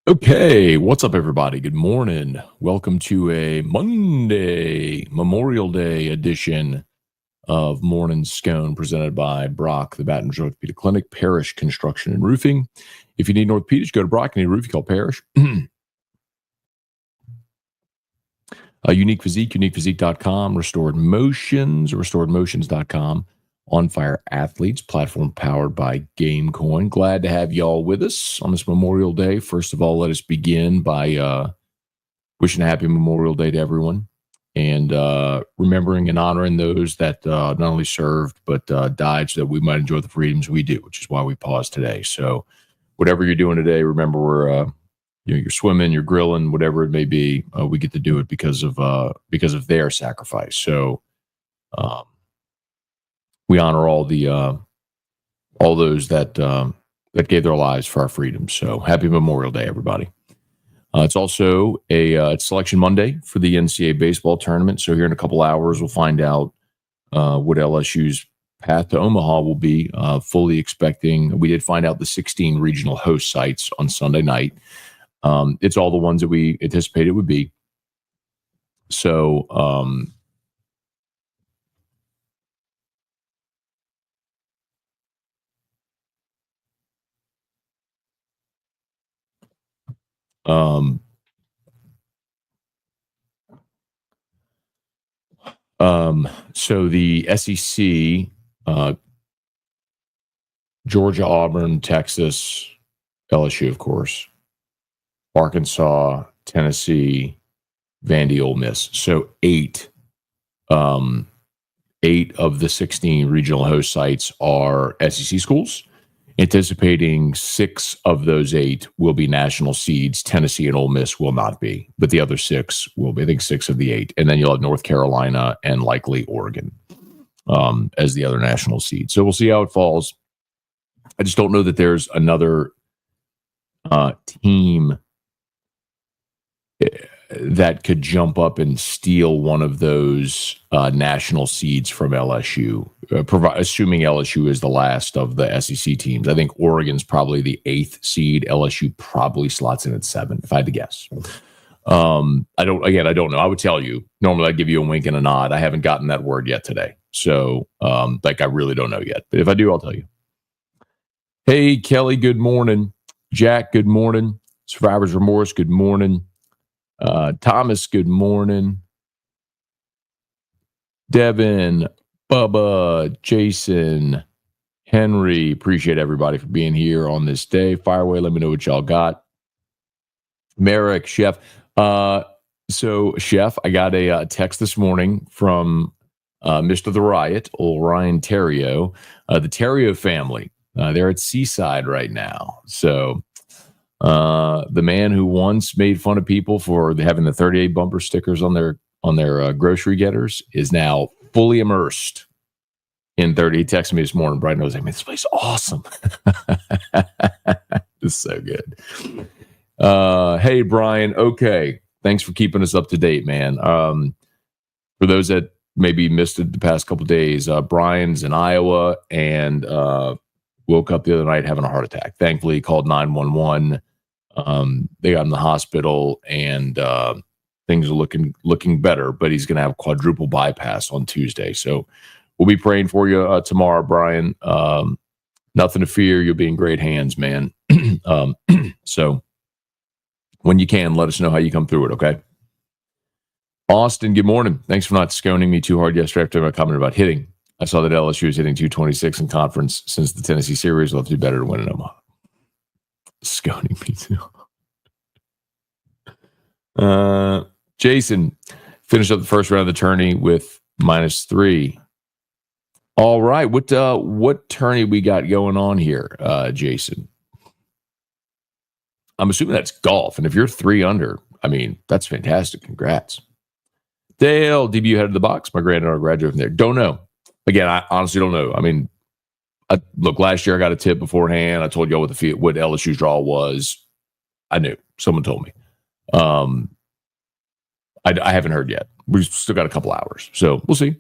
Okay, what's up, everybody? Good morning. Welcome to a Monday, Memorial Day edition of Morning Scone, presented by Brock, the Baton Rouge Orthopedic Clinic, Parish Construction and Roofing. If you need an orthopedic, go to Brock. You need a roof, you call Parish. Unique Physique, uniquephysique.com, Restored Motions, restoredmotions.com. On Fire Athletes, platform powered by Gamecoin. Glad to have y'all with us on this Memorial Day. First of all, let us begin by wishing a happy Memorial Day to everyone and remembering and honoring those that not only served but died so that we might enjoy the freedoms we do, which is why we pause today. So whatever you're doing today, remember you're swimming, you're grilling, whatever it may be, we get to do it because of their sacrifice. So we honor all those that gave their lives for our freedom. So happy Memorial Day, everybody. It's also it's Selection Monday for the NCAA baseball tournament. So here in a couple hours, we'll find out what LSU's path to Omaha will be. Fully expecting, we did find out the 16 regional host sites on Sunday night. It's all the ones that we anticipated it would be. So so the SEC, Georgia, Auburn, Texas, LSU, of course, Arkansas, Tennessee, Vandy, Ole Miss. So eight of the 16 regional host sites are SEC schools. Anticipating 6 of those 8 will be national seeds. Tennessee and Ole Miss will not be, but the other 6 will be. I think 6 of the 8. And then you'll have North Carolina and likely Oregon as the other national seeds. So we'll see how it falls. I just don't know that there's another team that could jump up and steal one of those national seeds from LSU, assuming LSU is the last of the SEC teams. I think Oregon's probably the 8th seed. LSU probably slots in at 7, if I had to guess. I don't know. I would tell you. Normally, I'd give you a wink and a nod. I haven't gotten that word yet today. So, I really don't know yet. But if I do, I'll tell you. Hey, Kelly, good morning. Jack, good morning. Survivor's Remorse, good morning. Thomas, good morning. Devin, Bubba, Jason, Henry, appreciate everybody for being here on this day. Fire away, let me know what y'all got. Merrick, Chef. So, Chef, I got a text this morning from Mr. The Riot, old Ryan Terrio, the Terrio family. They're at Seaside right now. So, the man who once made fun of people for having the 38 bumper stickers on their grocery getters is now fully immersed in 30. He texted me this morning, bright, and I was like, man, this place is awesome. It's so good. Hey, Brian. Okay. Thanks for keeping us up to date, man. For those that maybe missed it the past couple of days, Brian's in Iowa and woke up the other night having a heart attack. Thankfully, he called 911. They got in the hospital and things are looking better, but he's going to have quadruple bypass on Tuesday. So we'll be praying for you tomorrow, Brian. Nothing to fear. You'll be in great hands, man. So when you can, let us know how you come through it, okay? Austin, good morning. Thanks for not sconing me too hard yesterday after my comment about hitting. I saw that LSU is hitting 226 in conference since the Tennessee series. We'll have to do better to win in Omaha. Sconing me too. Jason finished up the first round of the tourney with -3. All right, what tourney we got going on here, Jason? I'm assuming that's golf, and if you're 3 under, I mean that's fantastic. Congrats, Dale. DBU head of the box. My granddaughter graduated from there. Don't know. Again, I honestly don't know. I mean, look, last year I got a tip beforehand. I told y'all what LSU's draw was. I knew. Someone told me. I haven't heard yet. We've still got a couple hours, so we'll see.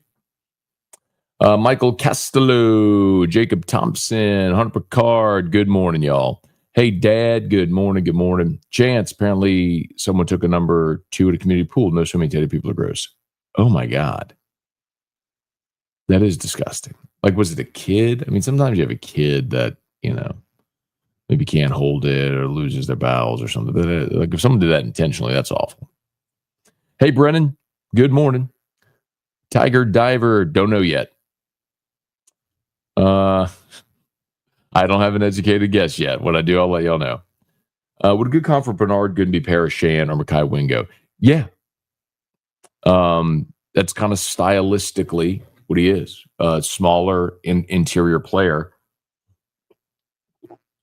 Michael Castello, Jacob Thompson, Hunter Picard. Good morning, y'all. Hey, Dad. Good morning. Good morning. Chance, apparently someone took a number 2 at a community pool. No swimming tape. People are gross. Oh, my God. That is disgusting. Like, was it a kid? I mean, sometimes you have a kid that, maybe can't hold it or loses their bowels or something. But like, if someone did that intentionally, that's awful. Hey, Brennan. Good morning. Tiger Diver. Don't know yet. I don't have an educated guess yet. When I do, I'll let y'all know. Would a good comp for Bernard Goodby, Paris Shan, or Makai Wingo? Yeah. That's kind of stylistically what he is. Smaller interior player.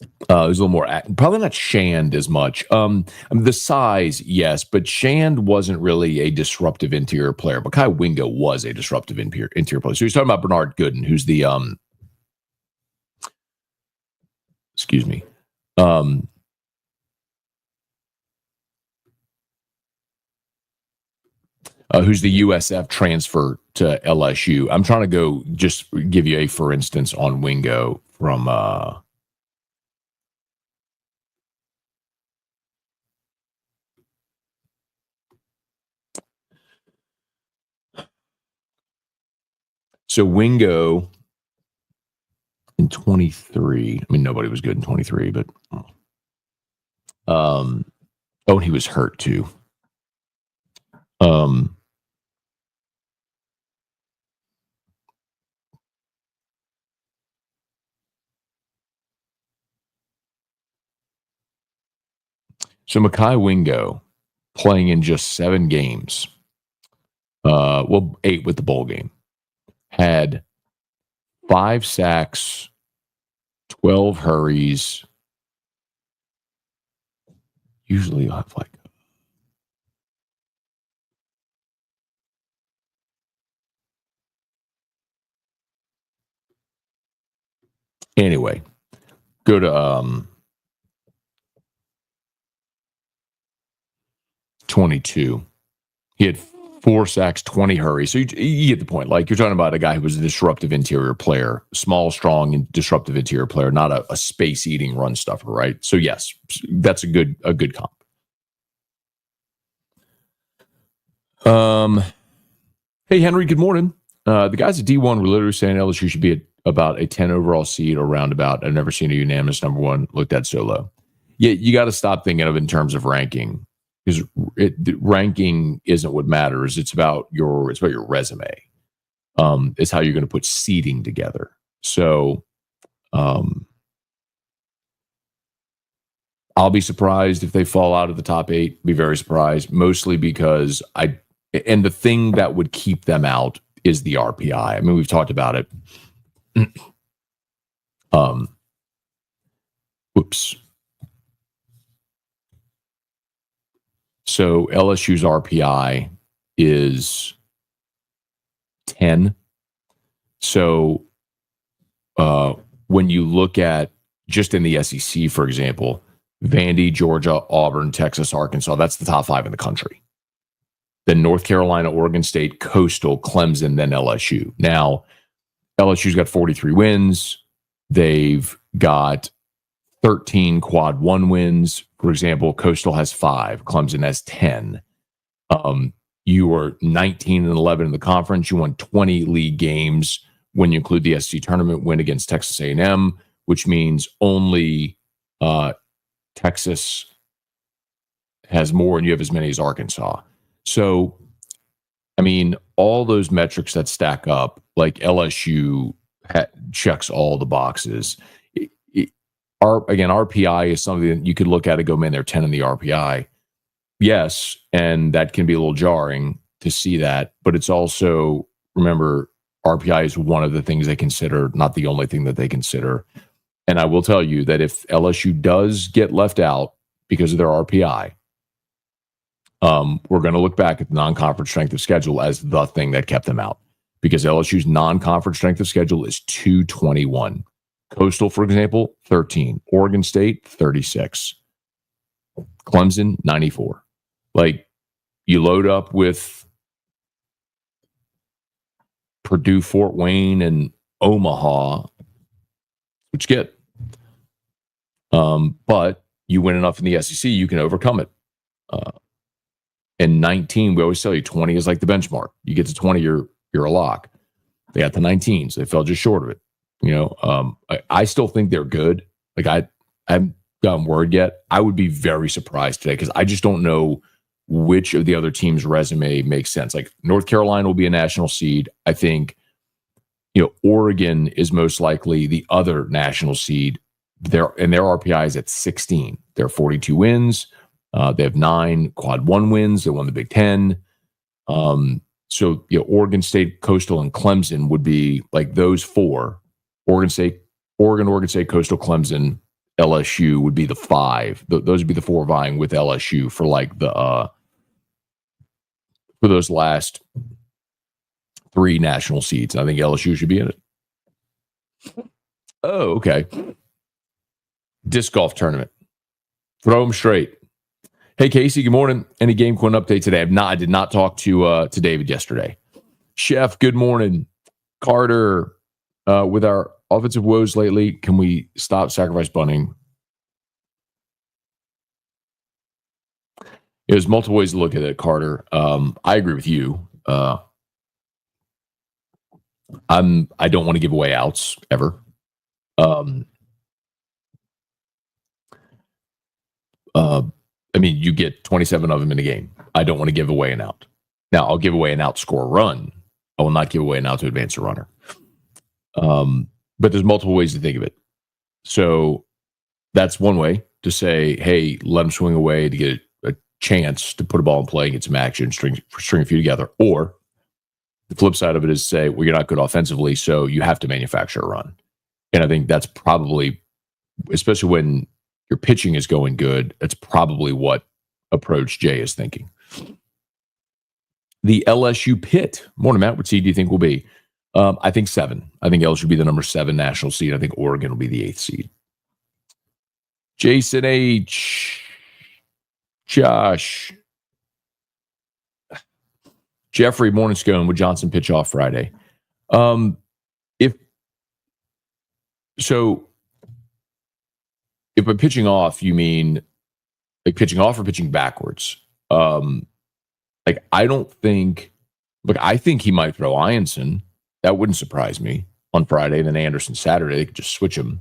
He's a little more, probably not Shand as much. The size, yes, but Shand wasn't really a disruptive interior player. Makai Wingo was a disruptive interior player. So he's talking about Bernard Gooden, who's the excuse me. Who's the USF transfer to LSU. I'm trying to go just give you a for instance on Wingo from so Wingo in 23. I mean, nobody was good in 23, but and he was hurt too. So Makai Wingo playing in just 7 games, 8 with the bowl game, had 5 sacks, 12 hurries. Usually I have like anyway, go to 22. He had 4 sacks, 20 hurries. So you get the point. Like, you're talking about a guy who was a disruptive interior player, small, strong, and disruptive interior player, not a space-eating run stuffer, right? So yes, that's a good comp. Hey, Henry, good morning. The guys at D1 were literally saying LSU should be about a 10 overall seed or roundabout. I've never seen a unanimous number 1 looked at so low. Yeah, you got to stop thinking of it in terms of ranking, because ranking isn't what matters. It's about your resume. It's how you're going to put seeding together. So, I'll be surprised if they fall out of the top 8. Be very surprised, mostly because and the thing that would keep them out is the RPI. I mean, we've talked about it. Whoops. So LSU's RPI is 10. So when you look at just in the SEC, for example, Vandy, Georgia, Auburn, Texas, Arkansas, that's the top 5 in the country. Then North Carolina, Oregon State, Coastal, Clemson, then LSU. Now, LSU's got 43 wins. They've got 13 quad 1 wins. For example, Coastal has 5. Clemson has 10. You were 19 and 11 in the conference. You won 20 league games when you include the SEC tournament win against Texas A&M, which means only Texas has more and you have as many as Arkansas. So, I mean, all those metrics that stack up, like LSU checks all the boxes. Again, RPI is something that you could look at and go, man, they're 10 in the RPI. Yes, and that can be a little jarring to see that, but it's also, remember, RPI is one of the things they consider, not the only thing that they consider. And I will tell you that if LSU does get left out because of their RPI, we're going to look back at the non-conference strength of schedule as the thing that kept them out, because LSU's non-conference strength of schedule is 221. Coastal, for example, 13. Oregon State, 36. Clemson, 94. Like, you load up with Purdue, Fort Wayne, and Omaha, which get But you win enough in the SEC, you can overcome it. In 19, we always tell you 20 is like the benchmark. You get to 20, you're a lock. They got to 19, so they fell just short of it. I still think they're good. Like I haven't gotten word yet. I would be very surprised today because I just don't know which of the other teams' resume makes sense. Like North Carolina will be a national seed. I think, Oregon is most likely the other national seed. Their RPI is at 16. They're 42 wins. They have 9 quad 1 wins. They won the Big Ten. So Oregon State, Coastal, and Clemson would be like those 4. Oregon State, Coastal, Clemson, LSU would be the 5. Those would be the 4 vying with LSU for like for those last 3 national seeds. I think LSU should be in it. Oh, okay. Disc golf tournament. Throw them straight. Hey, Casey, good morning. Any game quinn update today? I did not talk to David yesterday. Chef, good morning. Carter, with our offensive woes lately, can we stop sacrifice bunting? There's multiple ways to look at it, Carter. I agree with you. I don't want to give away outs ever. You get 27 of them in a game. I don't want to give away an out. Now, I'll give away an out, score a run. I will not give away an out to advance a runner. But there's multiple ways to think of it. So that's one way to say, hey, let them swing away to get a chance to put a ball in play and get some action, string a few together. Or the flip side of it is say, well, you're not good offensively, so you have to manufacture a run. And I think that's probably, especially when your pitching is going good, that's probably what approach Jay is thinking. The LSU pit. Morning, Matt. What seed do you think will be? I think 7. I think LSU will be the number 7 national seed. I think Oregon will be the 8th seed. Jason H. Josh. Jeffrey, morning, Scone. Would Johnson pitch off Friday? If by pitching off, you mean like pitching off or pitching backwards? I don't think, I think he might throw Ianson. That wouldn't surprise me on Friday. And then Anderson Saturday, they could just switch him.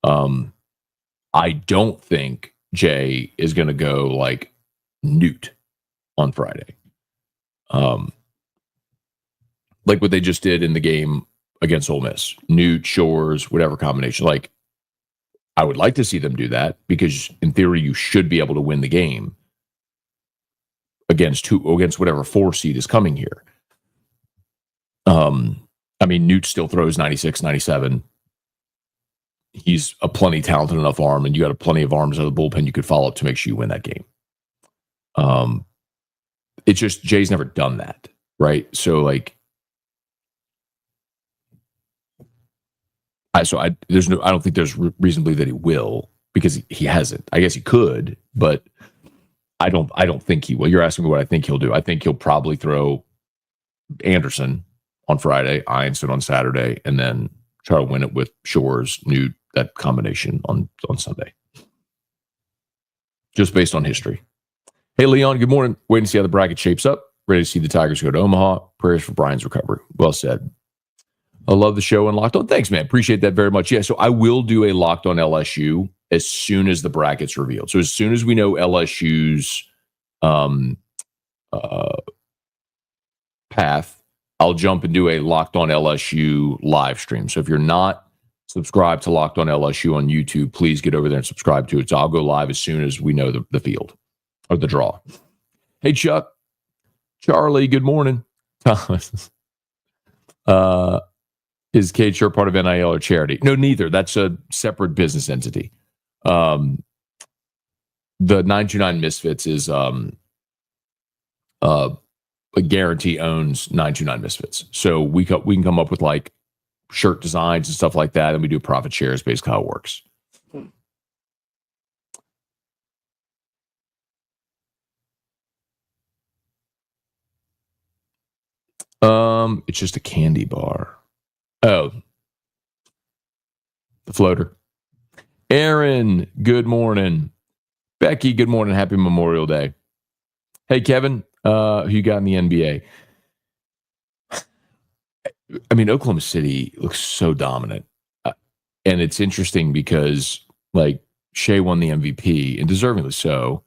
I don't think Jay is going to go like Newt on Friday. Like what they just did in the game against Ole Miss. Newt, Shores, whatever combination. Like, I would like to see them do that because in theory, you should be able to win the game against whatever 4 seed is coming here. Newt still throws 96, 97. He's a plenty talented enough arm, and you got plenty of arms out of the bullpen you could follow up to make sure you win that game. It's just Jay's never done that, right? So like, I don't think there's reason to believe that he will because he hasn't. I guess he could, but I don't think he will. You're asking me what I think he'll do. I think he'll probably throw Anderson on Friday, Ianson on Saturday, and then try to win it with Shores, Newt, that combination on Sunday. Just based on history. Hey, Leon, good morning. Waiting to see how the bracket shapes up. Ready to see the Tigers go to Omaha. Prayers for Brian's recovery. Well said. I love the show and Locked On. Thanks, man. Appreciate that very much. Yeah, so I will do a Locked On LSU as soon as the bracket's revealed. So as soon as we know LSU's path, I'll jump and do a Locked On LSU live stream. So if you're not subscribed to Locked On LSU on YouTube, please get over there and subscribe to it. So I'll go live as soon as we know the field or the draw. Hey, Chuck. Charlie, good morning. Thomas. Is Cade Shirt part of NIL or charity? No, neither. That's a separate business entity. The 929 Misfits is a Guarantee owns 929 Misfits. So we can come up with like shirt designs and stuff like that, and we do profit shares, basically how it works. It's just a candy bar. Oh, the floater. Aaron, good morning. Becky, good morning. Happy Memorial Day. Hey, Kevin, who you got in the NBA? I mean, Oklahoma City looks so dominant. And it's interesting because, like, Shea won the MVP, and deservingly so.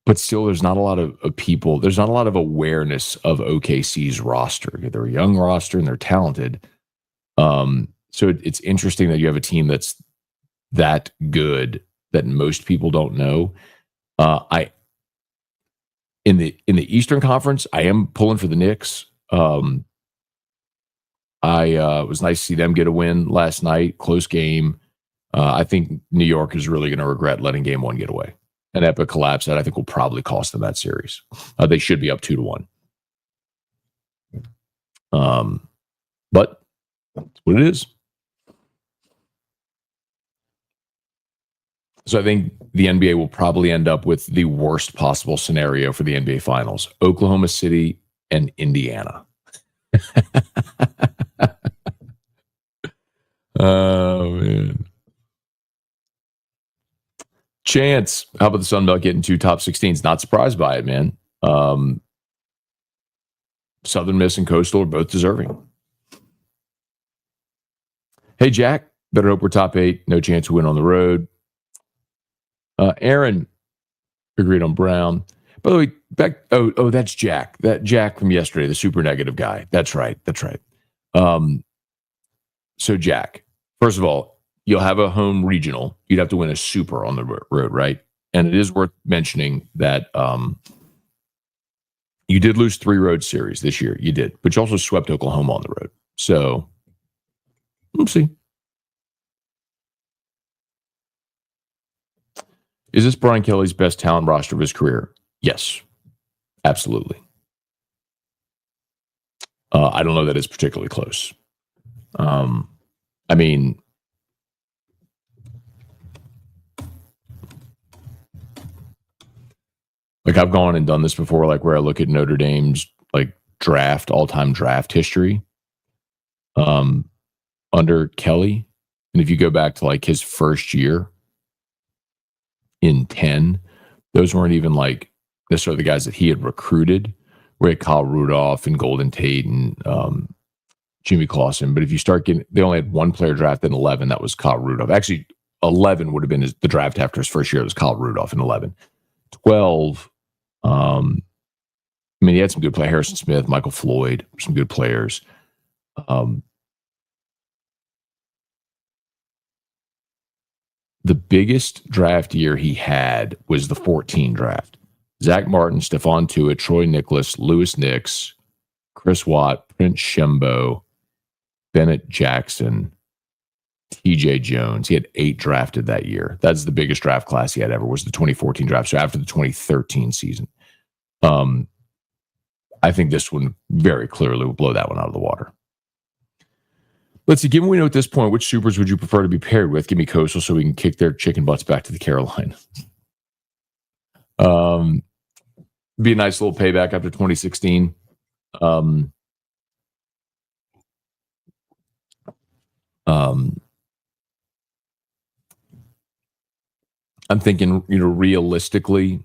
But still, there's not a lot of people. There's not a lot of awareness of OKC's roster. They're a young roster, and they're talented. So it's interesting that you have a team that's that good that most people don't know. In the Eastern Conference, I am pulling for the Knicks. It was nice to see them get a win last night. Close game. I think New York is really going to regret letting game one get away. An epic collapse that I think will probably cost them that series. They should be up 2-1. But that's what it is. So I think the NBA will probably end up with the worst possible scenario for the NBA Finals: Oklahoma City and Indiana. Oh, man. Chance, how about the Sun Belt getting 2 top 16s? Not surprised by it, man. Southern Miss and Coastal are both deserving. Hey, Jack, better hope we're top 8. No chance we win on the road. Aaron, agreed on Brown. By the way, that's Jack. That Jack from yesterday, the super negative guy. That's right. So, Jack, first of all, you'll have a home regional. You'd have to win a super on the road, right? And it is worth mentioning that you did lose 3 road series this year. You did. But you also swept Oklahoma on the road. So, we'll see. Is this Brian Kelly's best talent roster of his career? Yes, absolutely. I don't know that it's particularly close. I mean, like, I've gone and done this before, like where I look at Notre Dame's like all-time draft history under Kelly. And if you go back to like his first year in 10, those weren't even like necessarily the guys that he had recruited. We had Kyle Rudolph and Golden Tate and Jimmy Clausen. But if you start getting, they only had one player drafted in 11. That was Kyle Rudolph. Actually, 11 would have been the draft after his first year. It was Kyle Rudolph in 11. 12, I mean, he had some good players. Harrison Smith, Michael Floyd, some good players. The biggest draft year he had was the 14 draft. Zach Martin, Stephon Tuitt, Troy Nicholas, Lewis Nix, Chris Watt, Prince Shembo, Bennett Jackson, TJ Jones. He had 8 drafted that year. That's the biggest draft class he had ever, was the 2014 draft. So after the 2013 season. I think this one very clearly will blow that one out of the water. Let's see. Given we know at this point, which supers would you prefer to be paired with? Give me Coastal so we can kick their chicken butts back to the Carolina. Be a nice little payback after 2016. I'm thinking, realistically,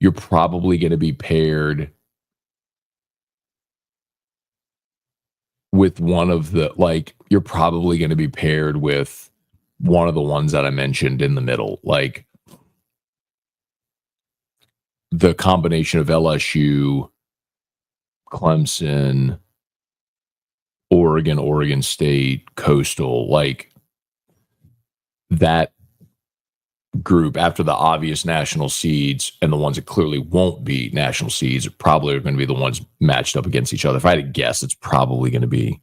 you're probably going to be paired with one of the, you're probably going to be paired with one of the ones that I mentioned in the middle, like the combination of LSU, Clemson, Oregon State, Coastal, like that group after the obvious national seeds and the ones that clearly won't be national seeds probably are going to be the ones matched up against each other. If I had to guess, it's probably going to be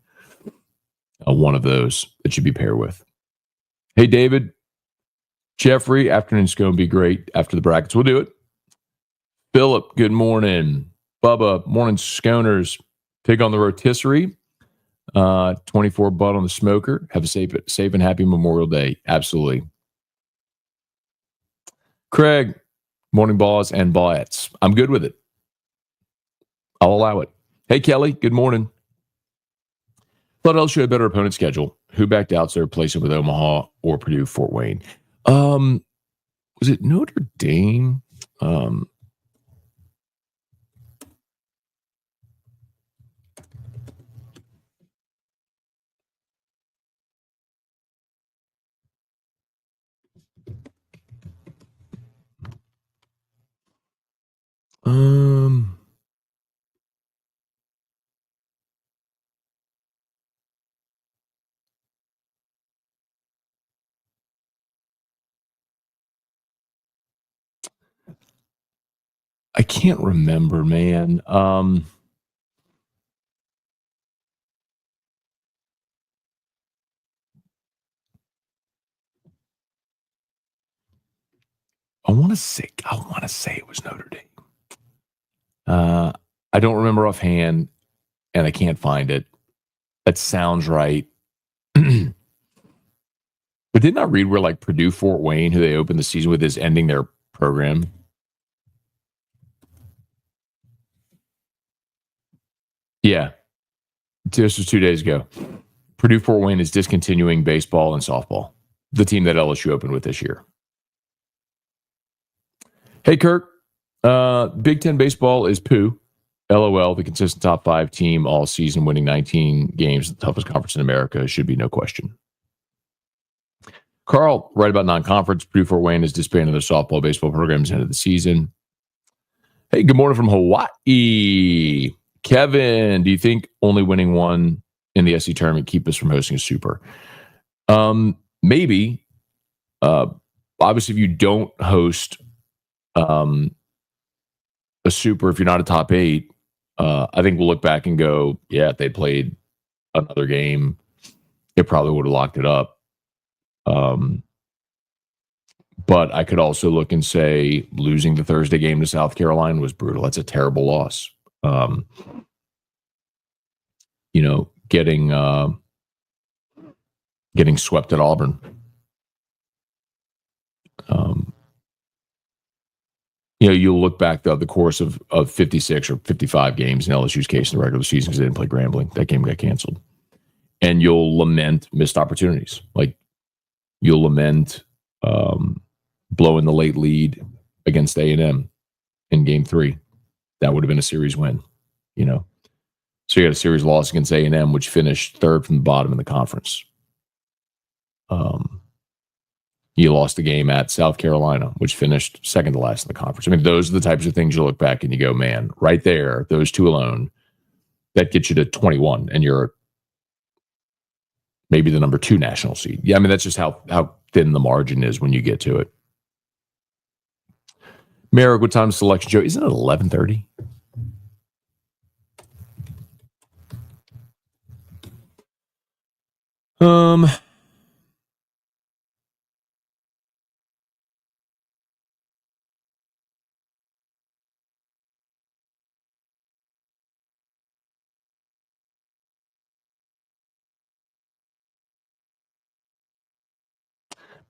one of those that you'd be paired with. Hey, David, Jeffrey, afternoon's going to be great after the brackets. We'll do it. Philip, good morning. Bubba, morning, Sconers. Pig on the rotisserie. 24 butt on the smoker. Have a safe and happy Memorial Day. Absolutely. Craig, morning balls and ballettes. I'm good with it. I'll allow it. Hey, Kelly, good morning. Thought LSU had a better opponent schedule. Who backed out, so replace it with Omaha or Purdue, Fort Wayne? Was it Notre Dame? I can't remember, man. I want to say it was Notre Dame. I don't remember offhand, and I can't find it. That sounds right. But didn't I read where like Purdue, Fort Wayne, who they opened the season with, is ending their program? Yeah. This was 2 days ago. Purdue, Fort Wayne is discontinuing baseball and softball, the team that LSU opened with this year. Hey, Kirk. Big Ten baseball is poo. LOL, the consistent top 5 team all season, winning 19 games, the toughest conference in America, should be no question. Carl, right about non-conference. Purdue, Fort Wayne is disbanding their softball, baseball programs end of the season. Hey, good morning from Hawaii. Kevin, do you think only winning one in the SC tournament keep us from hosting a super? Maybe. Obviously, if you don't host a super, if you're not a top 8, I think we'll look back and go, yeah, if they played another game, it probably would have locked it up. But I could also look and say losing the Thursday game to South Carolina was brutal. That's a terrible loss. Getting swept at Auburn. You'll look back the course of 56 or 55 games in LSU's case in the regular season because they didn't play Grambling. That game got canceled. And you'll lament missed opportunities. Like you'll lament blowing the late lead against A&M in game 3. That would have been a series win, So you had a series loss against A&M, which finished 3rd from the bottom in the conference. You lost the game at South Carolina, which finished 2nd to last in the conference. I mean, those are the types of things you look back and you go, man, right there, those 2 alone, that gets you to 21, and you're maybe the number 2 national seed. Yeah, I mean, that's just how thin the margin is when you get to it. Merrick, what time is selection show? Isn't it 11:30?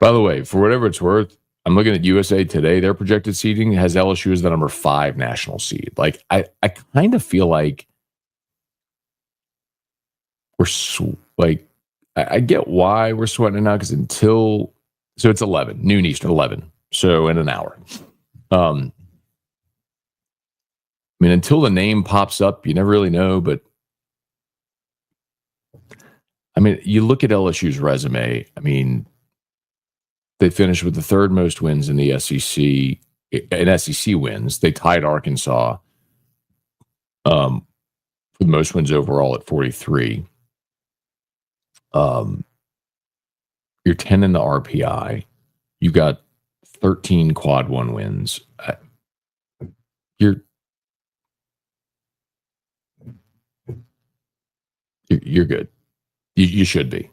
By the way, for whatever it's worth, I'm looking at USA Today. Their projected seeding has LSU as the number 5 national seed. Like, I kind of feel like I get why we're sweating it now because so it's 11, noon Eastern, 11. So in an hour. I mean, until the name pops up, you never really know. But I mean, you look at LSU's resume. I mean, they finished with the 3rd most wins in the SEC. In SEC wins, they tied Arkansas for the most wins overall at 43. You're 10 in the RPI. You got 13 quad 1 wins. You're good. You should be.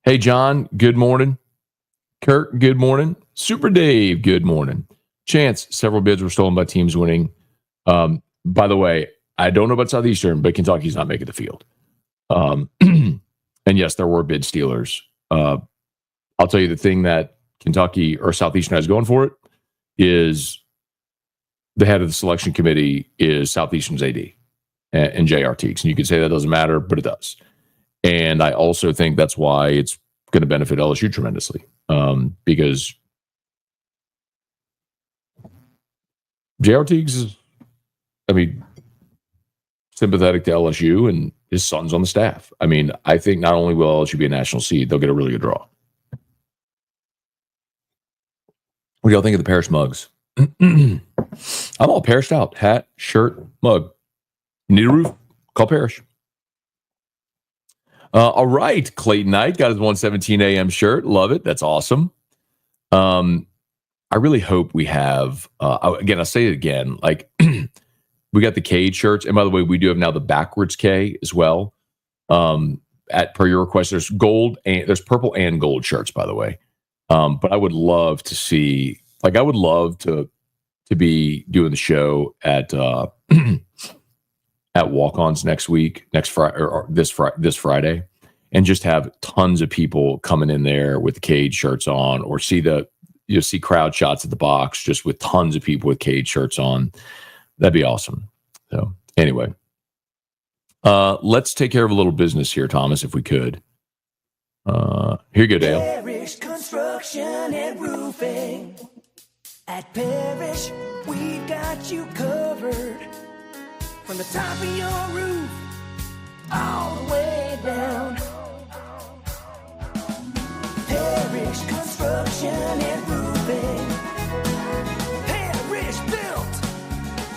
Hey, John, good morning. Kirk, good morning. Super Dave, good morning. Chance, several bids were stolen by teams winning. By the way, I don't know about Southeastern, but Kentucky's not making the field. And yes, there were bid stealers. I'll tell you the thing that Kentucky or Southeastern has going for it is the head of the selection committee is Southeastern's AD and JRT. And you could say that doesn't matter, but it does. And I also think that's why it's going to benefit LSU tremendously, because J.R. Teagues is, sympathetic to LSU, and his son's on the staff. I think not only will LSU be a national seed, they'll get a really good draw. What do y'all think of the Parrish mugs? I'm all Parrished out. Hat, shirt, mug. Need a roof? Call Parrish. All right. Clayton Knight got his 1:17 a.m. shirt. Love it. That's awesome. I really hope we have, again, I'll say it again, like we got the Cade shirts. And by the way, we do have now the backwards K as well. Per your request, there's gold and there's purple and gold shirts, by the way. But I would love to see, I would love to be doing the show at at Walk-Ons next Friday or this Friday, and just have tons of people coming in there with the Cade shirts on, or see crowd shots at the box just with tons of people with Cade shirts on. That'd be awesome. So anyway, let's take care of a little business here, Thomas, if we could. Here you go, Dale. Parrish Construction and Roofing. At Parrish, we've got you covered. From the top of your roof, all the way down. Parrish Construction and Roofing. Parrish built.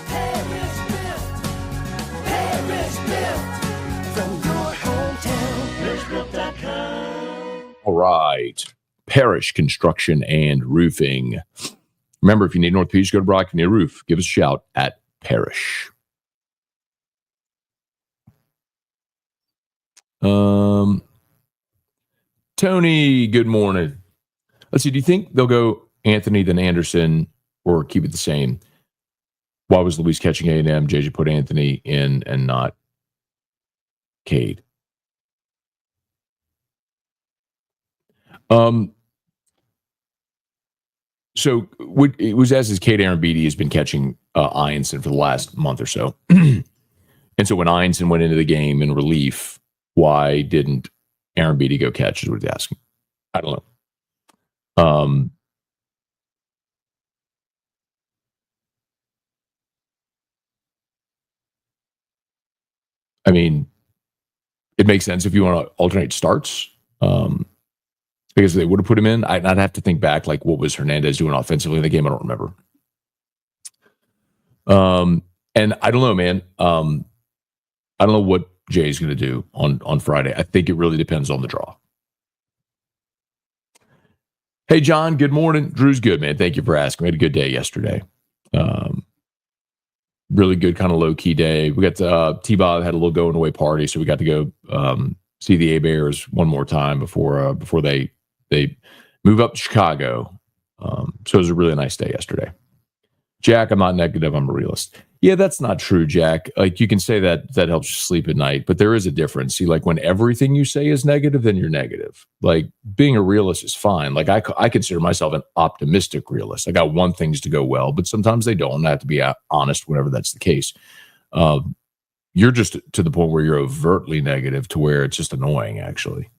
Parrish built. Parrish built. From your hometown. ParrishBuilt.com. All right. Parrish Construction and Roofing. Remember, if you need North Beach, go to Brock. If you need a roof, give us a shout at Parrish. Tony, good morning. Let's see. Do you think they'll go Anthony then Anderson, or keep it the same? Why was Luis catching A&M? JJ put Anthony in and not Cade. So it was as Cade Arambidi has been catching Ianson for the last month or so. And so when Ianson went into the game in relief, why didn't Arambidi go catch is what he's asking. I don't know. It makes sense if you want to alternate starts. Because they would have put him in. I'd have to think back, like, what was Hernandez doing offensively in the game? I don't remember. And I don't know, man. I don't know what Jay's going to do on Friday. I think it really depends on the draw. Hey, John, good morning. Drew's good, man. Thank you for asking. We had a good day yesterday. Really good, kind of low-key day. We got T-Bob had a little going-away party, so we got to go see the A-Bears one more time before they move up to Chicago. So it was a really nice day yesterday. Jack, I'm not negative. I'm a realist. Yeah, that's not true, Jack. Like, you can say that helps you sleep at night, but there is a difference. See, like, when everything you say is negative, then you're negative. Like, being a realist is fine. Like, I consider myself an optimistic realist. I want things to go well, but sometimes they don't. I have to be honest whenever that's the case. You're just to the point where you're overtly negative to where it's just annoying, actually.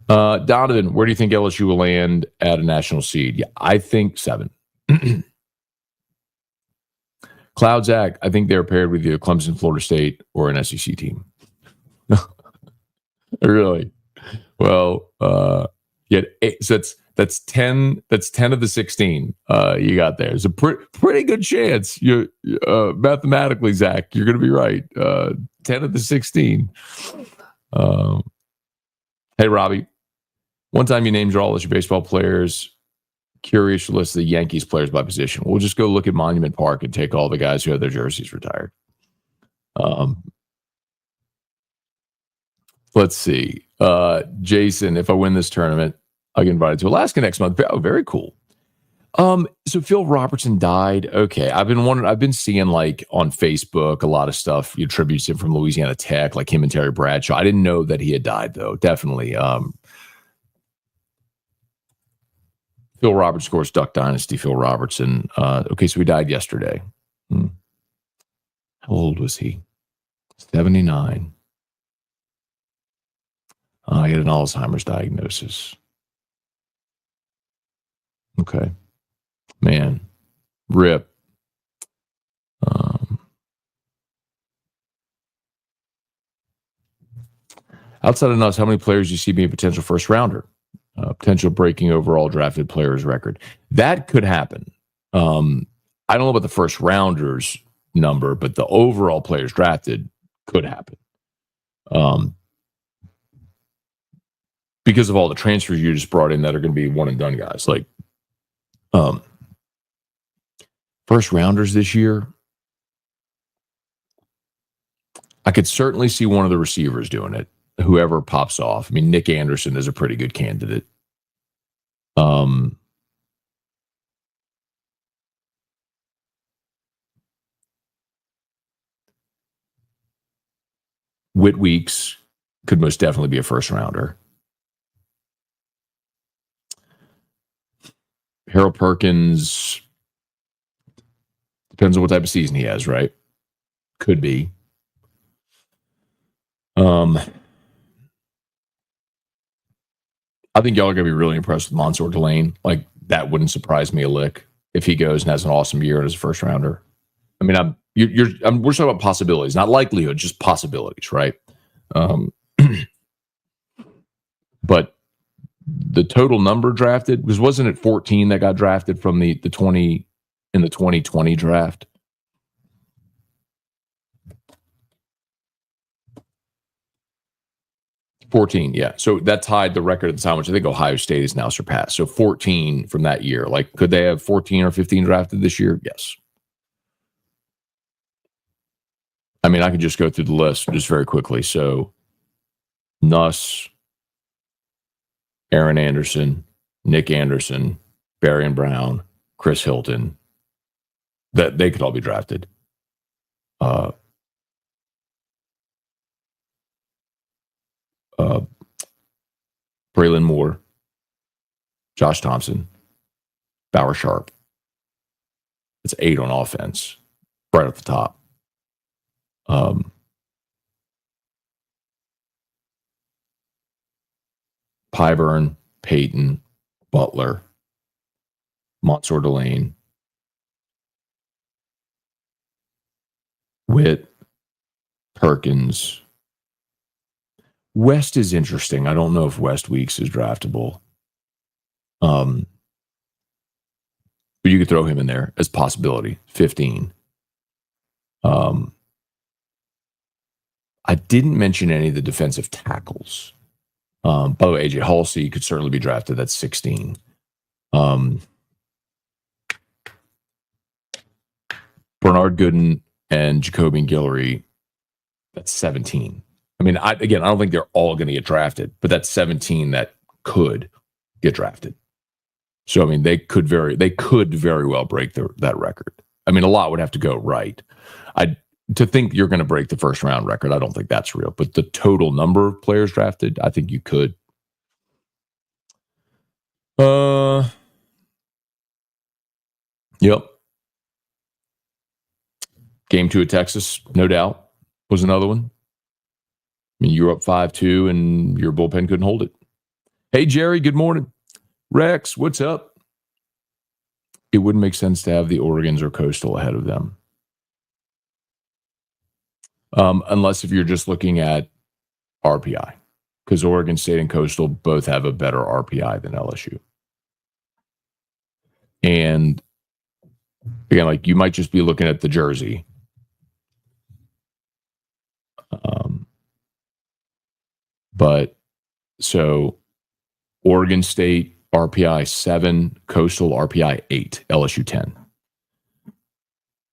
Donovan, where do you think LSU will land at a national seed? Yeah, I think 7. Cloud Zach, I think they're paired with either Clemson, Florida State, or an SEC team. Really? Well, yeah. So that's 10. That's 10 of the 16 you got there. It's a pretty good chance. You mathematically, Zach, you're going to be right. 10 of the 16. Hey, Robbie. One time you named all as your baseball players. Curious to list the Yankees players by position. We'll just go look at Monument Park and take all the guys who have their jerseys retired. Let's see. Jason, if I win this tournament, I get invited to Alaska next month. Oh, very cool. So Phil Robertson died. Okay. I've been seeing, like, on Facebook a lot of stuff he attributes him from Louisiana Tech, like him and Terry Bradshaw. I didn't know that he had died, though. Definitely. Phil Robertson, of course, Duck Dynasty, Phil Robertson. Okay, so he died yesterday. How old was he? 79. I get an Alzheimer's diagnosis. Okay. Man. Rip. Outside of Nuss, how many players do you see being a potential first rounder? Potential breaking overall drafted players record. That could happen. I don't know about the first rounders number, but the overall players drafted could happen. Because of all the transfers you just brought in that are going to be one and done guys. Like first rounders this year, I could certainly see one of the receivers doing it. Whoever pops off. I mean, Nick Anderson is a pretty good candidate. Whit Weeks could most definitely be a first rounder. Harold Perkins depends on what type of season he has, right? Could be. I think y'all are going to be really impressed with Mansour Delane. Like, that wouldn't surprise me a lick if he goes and has an awesome year as a first rounder. I mean, we're talking about possibilities, not likelihood, just possibilities, right? But the total number drafted wasn't it 14 that got drafted from the 20 in the 2020 draft? $14, yeah. So that tied the record at the time, which I think Ohio State has now surpassed. So 14 from that year. Like, could they have 14 or 15 drafted this year? Yes. I mean, I could just go through the list just very quickly. So Nuss, Aaron Anderson, Nick Anderson, Barian Brown, Chris Hilton, that they could all be drafted. Braylon Moore, Josh Thompson, Bauer Sharp. It's 8 on offense, right at the top. Pyburn, Peyton, Butler, Mansour Delane, Witt, Perkins. West is interesting. I don't know if West Weeks is draftable. But you could throw him in there as possibility. 15. I didn't mention any of the defensive tackles. By the way, AJ Halsey could certainly be drafted. That's 16. Bernard Gooden and Jacobian Guillory, that's 17. I mean, I don't think they're all going to get drafted, but that's 17 that could get drafted. So, I mean, they could very well break that record. I mean, a lot would have to go right. To think you're going to break the first round record, I don't think that's real. But the total number of players drafted, I think you could. Yep. Game 2 at Texas, no doubt, was another one. I mean, you were up 5-2 and your bullpen couldn't hold it. Hey, Jerry, good morning. Rex, what's up? It wouldn't make sense to have the Oregons or Coastal ahead of them. Unless if you're just looking at RPI, because Oregon State and Coastal both have a better RPI than LSU. And again, like, you might just be looking at the jersey. But so Oregon State RPI 7, Coastal RPI 8, LSU 10.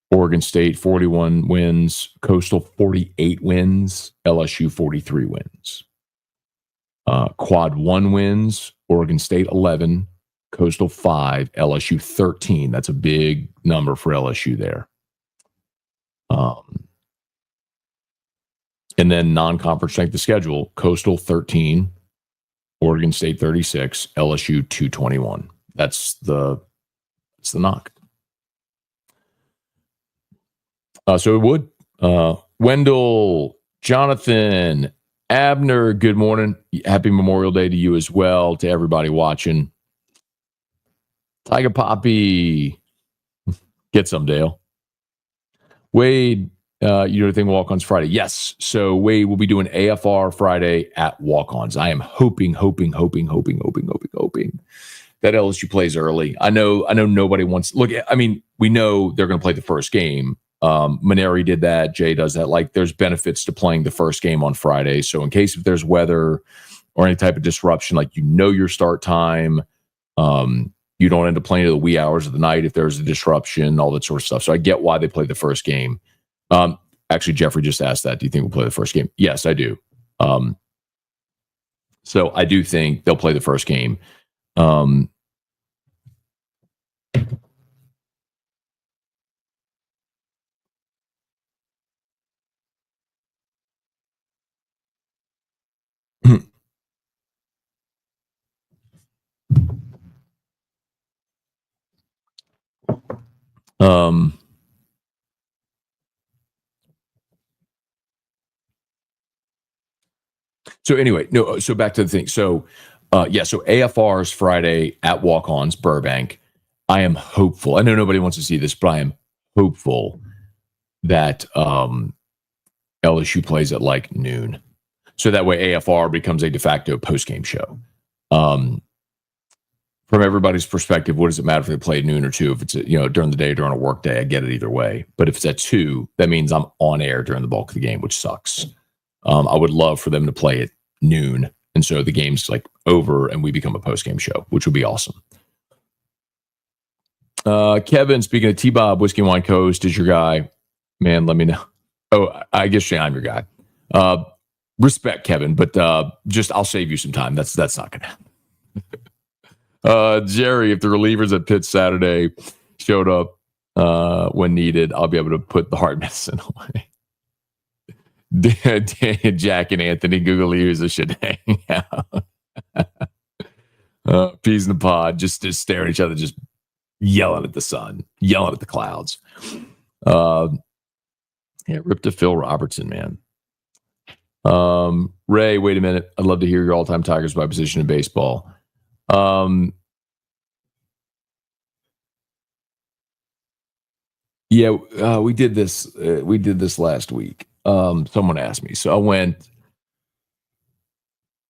Oregon State 41 wins, Coastal 48 wins, LSU 43 wins. Quad 1 wins, Oregon State 11, Coastal 5, LSU 13. That's a big number for LSU there. And then non-conference strength of schedule, Coastal 13, Oregon State 36, LSU 221. That's the knock. So it would. Wendell, Jonathan, Abner, good morning. Happy Memorial Day to you as well, to everybody watching. Tiger Poppy, get some, Dale. Wade, you know the thing, walk-ons Friday. Yes. So Wade will be doing AFR Friday at walk-ons. I am hoping that LSU plays early. I know nobody wants. Look, I mean, we know they're going to play the first game. Maneri did that. Jay does that. Like, there's benefits to playing the first game on Friday. So in case if there's weather or any type of disruption, like, your start time, you don't end up playing to the wee hours of the night if there's a disruption, all that sort of stuff. So I get why they play the first game. Actually, Jeffrey just asked that. Do you think we'll play the first game? Yes, I do. So I do think they'll play the first game. So anyway, no. So back to the thing. So, so AFR is Friday at Walk-Ons Burbank. I am hopeful. I know nobody wants to see this, but I am hopeful that LSU plays at like noon, so that way AFR becomes a de facto post-game show. From everybody's perspective, what does it matter if they play at noon or 2? If it's during the day, during a work day, I get it either way. But if it's at 2, that means I'm on air during the bulk of the game, which sucks. I would love for them to play at noon, and so the game's like over and we become a post-game show, which would be awesome. Kevin, speaking of T-Bob, Whiskey Wine Coast is your guy. Man, let me know. Oh, I guess I'm your guy. Respect, Kevin, but just I'll save you some time. That's not going to happen. Jerry, if the relievers at Pitt Saturday showed up when needed, I'll be able to put the hard medicine away. Jack and Anthony Google users should hang out. Peas in the pod, just staring at each other, just yelling at the sun, yelling at the clouds. Rip to Phil Robertson, man. Ray, wait a minute. I'd love to hear your all-time Tigers by position in baseball. We did this. We did this last week. Someone asked me, so I went.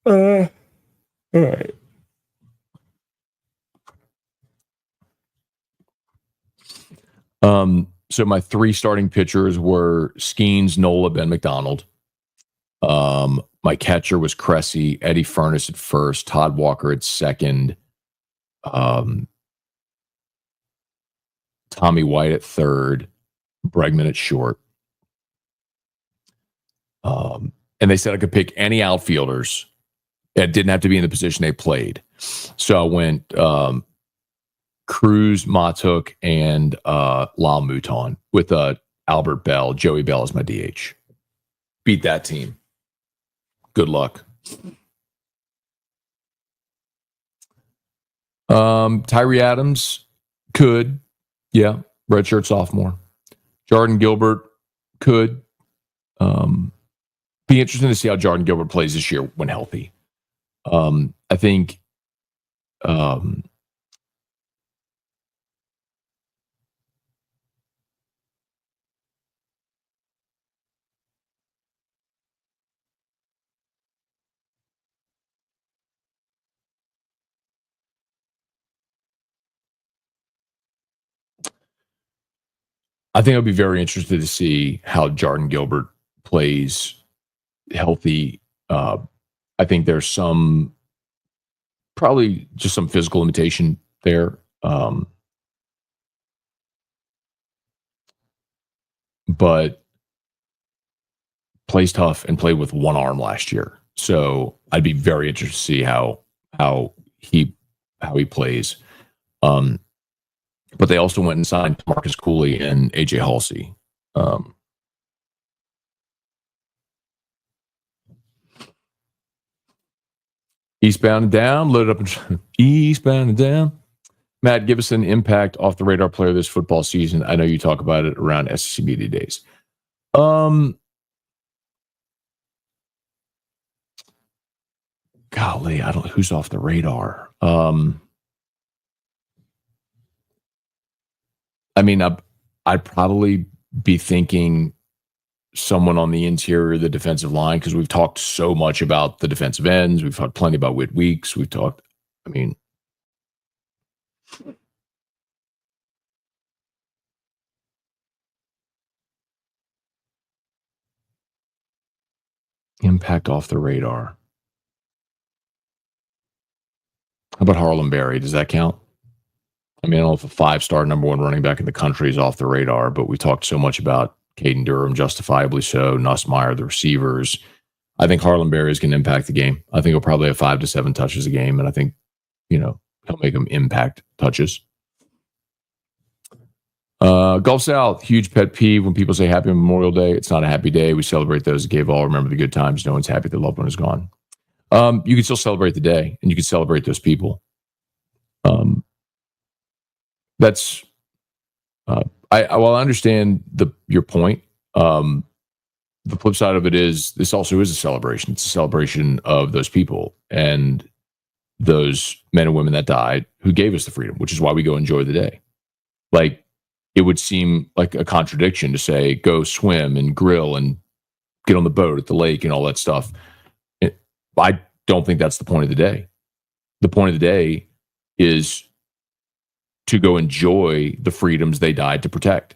All right. So my 3 starting pitchers were Skeens, Nola, Ben McDonald. My catcher was Cressy, Eddie Furness at first, Todd Walker at second, Tommy White at third, Bregman at short. And they said I could pick any outfielders. It didn't have to be in the position they played. So I went Cruz, Matuk, and Lal Mouton with Albert Bell. Joey Bell as my DH. Beat that team. Good luck. Tyree Adams could. Yeah. Redshirt sophomore. Jordan Gilbert could. Be interesting to see how Jordan Gilbert plays this year when healthy. I think I'll be very interested to see how Jordan Gilbert plays healthy. I think there's probably just some physical limitation there. But plays tough and played with one arm last year. So I'd be very interested to see how he plays. But they also went and signed Marcus Cooley and AJ Halsey. Eastbound and down, loaded up and eastbound and down. Matt, give us an impact off the radar player this football season. I know you talk about it around SEC Media Days. golly, I don't know who's off the radar. I mean, I'd probably be thinking someone on the interior of the defensive line, because we've talked so much about the defensive ends. We've talked plenty about Whit Weeks. We've talked, I mean, impact off the radar. How about Harlan Berry? Does that count? I mean, I don't know if a 5-star number 1 running back in the country is off the radar, but we talked so much about Caden Durham, justifiably so, Nussmeier, the receivers. I think Harlan Berry is going to impact the game. I think he'll probably have 5 to 7 touches a game, and I think, he'll make them impact touches. Gulf South, huge pet peeve when people say Happy Memorial Day. It's not a happy day. We celebrate those that gave all. Remember the good times. No one's happy their loved one is gone. You can still celebrate the day, and you can celebrate those people. That's I understand your point. The flip side of it is this also is a celebration. It's a celebration of those people and those men and women that died who gave us the freedom, which is why we go enjoy the day. Like, it would seem like a contradiction to say go swim and grill and get on the boat at the lake and all that stuff. I don't think that's the point of the day. The point of the day is to go enjoy the freedoms they died to protect.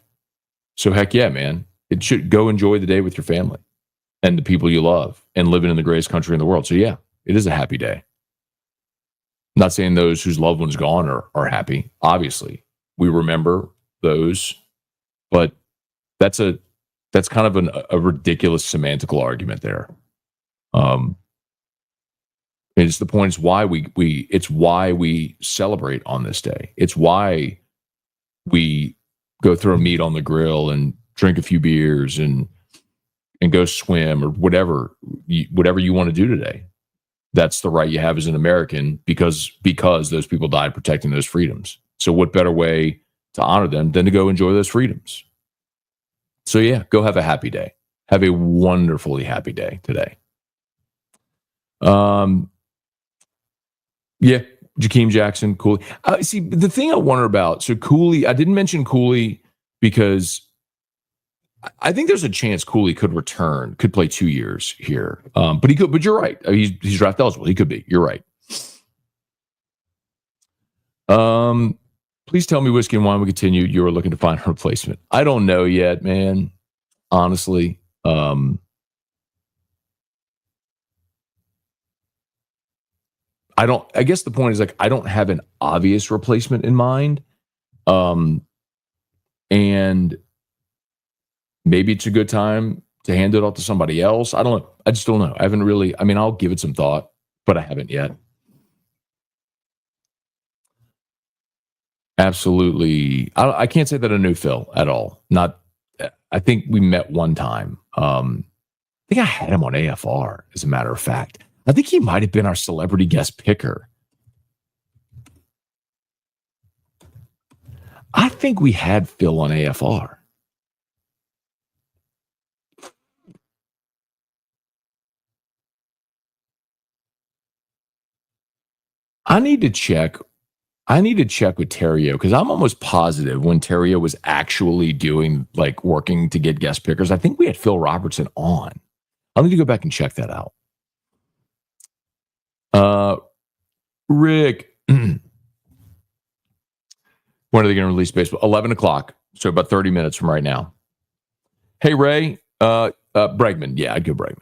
So heck yeah, man. It should go enjoy the day with your family and the people you love and living in the greatest country in the world. So yeah, it is a happy day. I'm not saying those whose loved one's gone are happy. Obviously, we remember those, but that's kind of a ridiculous semantical argument there. It's the point. It's why it's why we celebrate on this day. It's why we go throw meat on the grill and drink a few beers and go swim or whatever you want to do today. That's the right you have as an American because those people died protecting those freedoms. So what better way to honor them than to go enjoy those freedoms? So yeah, go have a happy day. Have a wonderfully happy day today. Yeah, Jakeem Jackson, Cooley. See, the thing I wonder about, so Cooley, I didn't mention Cooley because I think there's a chance Cooley could return, could play 2 years here. But he could, but you're right. He's draft eligible. He could be. You're right. Please tell me Whiskey and Wine will continue. You are looking to find a replacement. I don't know yet, man. Honestly. I guess the point is, like, I don't have an obvious replacement in mind. And maybe it's a good time to hand it off to somebody else. I don't know. I just don't know. I haven't really, I'll give it some thought, but I haven't yet. Absolutely. I can't say that I knew Phil at all. I think we met one time. I think I had him on AFR, as a matter of fact. I think he might have been our celebrity guest picker. I think we had Phil on AFR. I need to check with Terrio, because I'm almost positive when Terrio was actually doing, like, working to get guest pickers, I think we had Phil Robertson on. I'll need to go back and check that out. Rick, when are they going to release baseball? 11 o'clock. So about 30 minutes from right now. Hey, Ray, Bregman. Yeah, I'd go Bregman.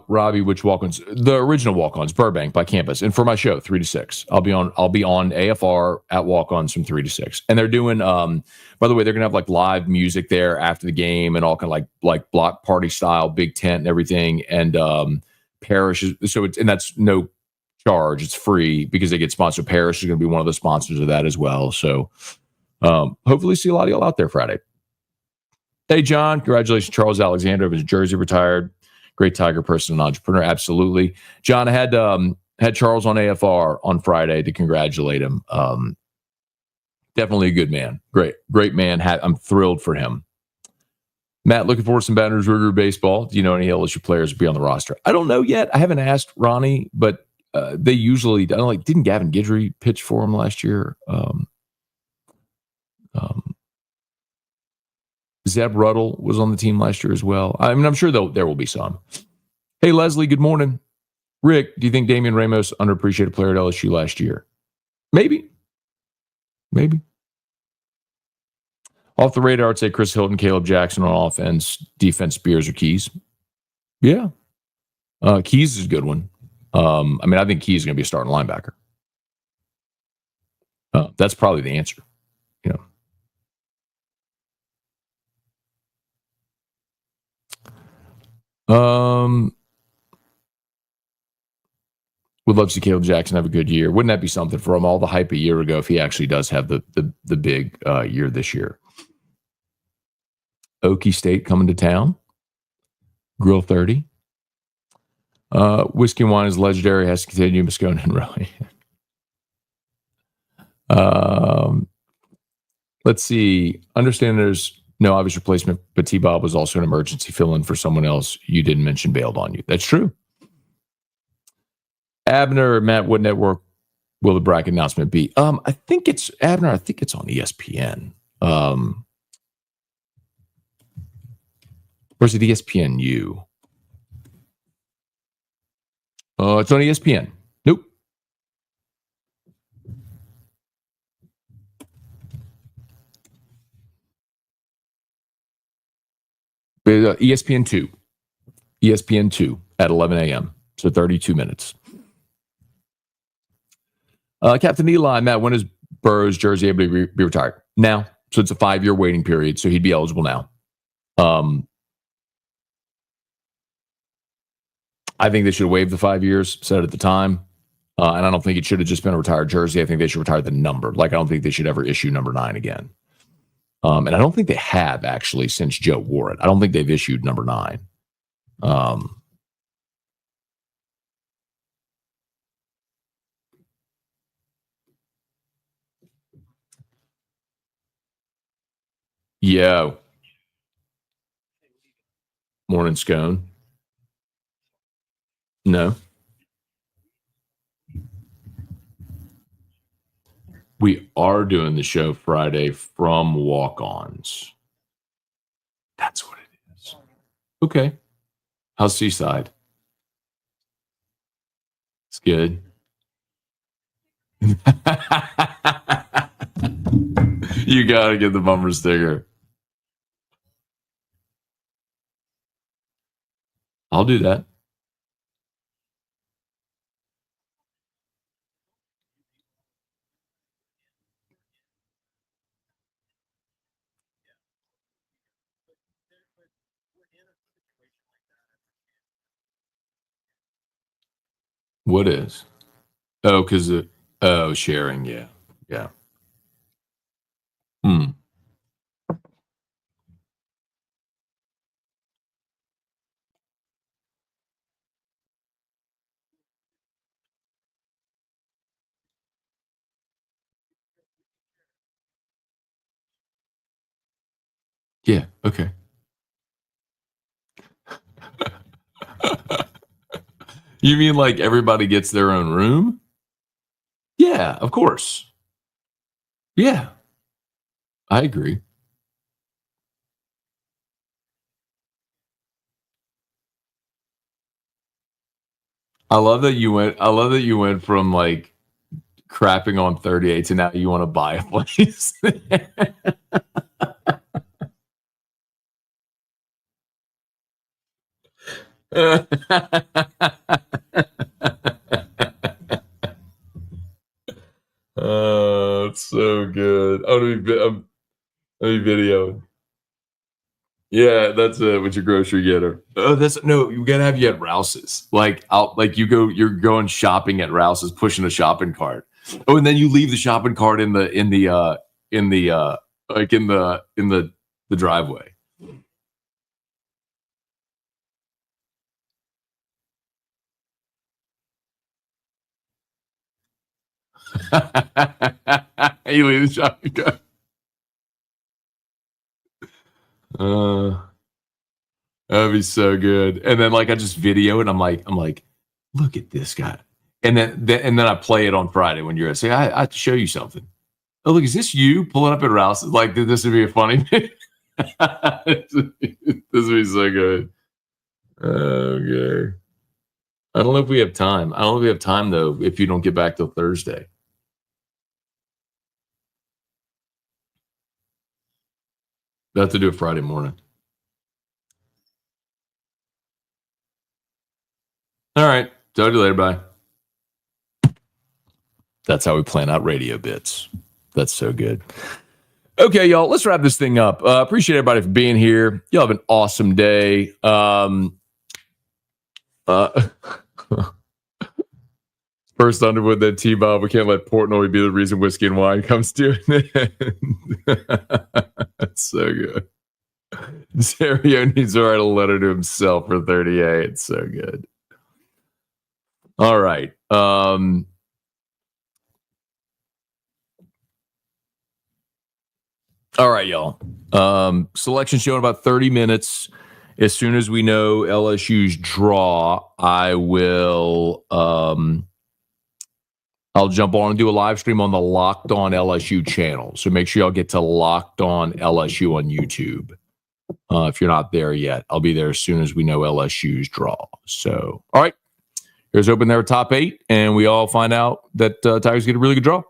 Robbie, which walk-ons? The original walk-ons, Burbank by campus. And for my show, 3 to 6. I'll be on AFR at walk-ons from 3 to 6. And they're doing, by the way, they're gonna have like live music there after the game and all kind of like block party style, big tent and everything. And Parrish is, and that's no charge, it's free because they get sponsored. Parrish is gonna be one of the sponsors of that as well. So hopefully see a lot of y'all out there Friday. Hey John, congratulations, Charles Alexander of his jersey retired. Great Tiger person and entrepreneur. Absolutely. John, I had Charles on AFR on Friday to congratulate him. Definitely a good man. Great man. I'm thrilled for him. Matt, looking forward to some Baton Rouge Rougar baseball. Do you know any LSU players will be on the roster? I don't know yet. I haven't asked Ronnie, but they usually, didn't Gavin Guidry pitch for him last year? Zeb Ruddle was on the team last year as well. I mean, I'm sure there will be some. Hey, Leslie, good morning. Rick, do you think Damian Ramos underappreciated player at LSU last year? Maybe. Off the radar, I'd say Chris Hilton, Caleb Jackson on offense, defense, Spears or Keys. Yeah. Keys is a good one. I think Keys is going to be a starting linebacker. That's probably the answer. Would love to see Caleb Jackson have a good year. Wouldn't that be something for him? All the hype a year ago if he actually does have the big year this year. Okie State coming to town. Grill 30. Whiskey and wine is legendary. Has to continue. Scone and Rowley. Let's see. Understand there's no obvious replacement, but T-Bob was also an emergency fill-in for someone else you didn't mention bailed on you. That's true. Abner, Matt, what network will the bracket announcement be? I think it's Abner. I think it's on ESPN. Or is it ESPNU? It's on ESPN. Nope. ESPN 2. ESPN 2 at 11 a.m. So 32 minutes. Captain Eli, Matt, when is Burrow's jersey able to be retired? Now. So it's a 5-year waiting period. So he'd be eligible now. I think they should have waived the 5 years, said at the time. And I don't think it should have just been a retired jersey. I think they should retire the number. I don't think they should ever issue number 9 again. And I don't think they have actually since Joe wore it. I don't think they've issued number 9. Yeah. Morning, Scone. No. We are doing the show Friday from walk-ons. That's what it is. Okay. How's Seaside? It's good. You got to get the bumper sticker. I'll do that. What is? Oh, because sharing. Yeah. Yeah. Yeah. Okay. You mean like everybody gets their own room? Yeah, of course. Yeah. I agree. I love that you went from like crapping on 38 to now you want to buy a place. Oh, it's so good. I'm video. Yeah, that's with your grocery getter. Oh, you gotta have you at Rouse's. You're going shopping at Rouse's, pushing a shopping cart. Oh, and then you leave the shopping cart in the driveway. You leave the shopping cart. That'd be so good. And then like I just video it. I'm like, look at this guy. And then I play it on Friday when you're say, I have to show you something. Oh, look, is this you pulling up at Rouse's? Like, this would be a funny video. This would be so good. Okay. I don't know if we have time. I don't know if we have time though, if you don't get back till Thursday. They'll have to do it Friday morning. All right. Talk to you later. Bye. That's how we plan out radio bits. That's so good. Okay, y'all, let's wrap this thing up. Appreciate everybody for being here. Y'all have an awesome day. First Underwood, then T-Bob. We can't let Portnoy be the reason whiskey and wine comes to it. That's so good. Serio needs to write a letter to himself for 38. It's so good. All right. All right, y'all. Selection show in about 30 minutes. As soon as we know LSU's draw, I will I'll jump on and do a live stream on the Locked On LSU channel. So make sure y'all get to Locked On LSU on YouTube. If you're not there yet, I'll be there as soon as we know LSU's draw. So, all right. Here's hoping they're top 8, and we all find out that Tigers get a really good draw.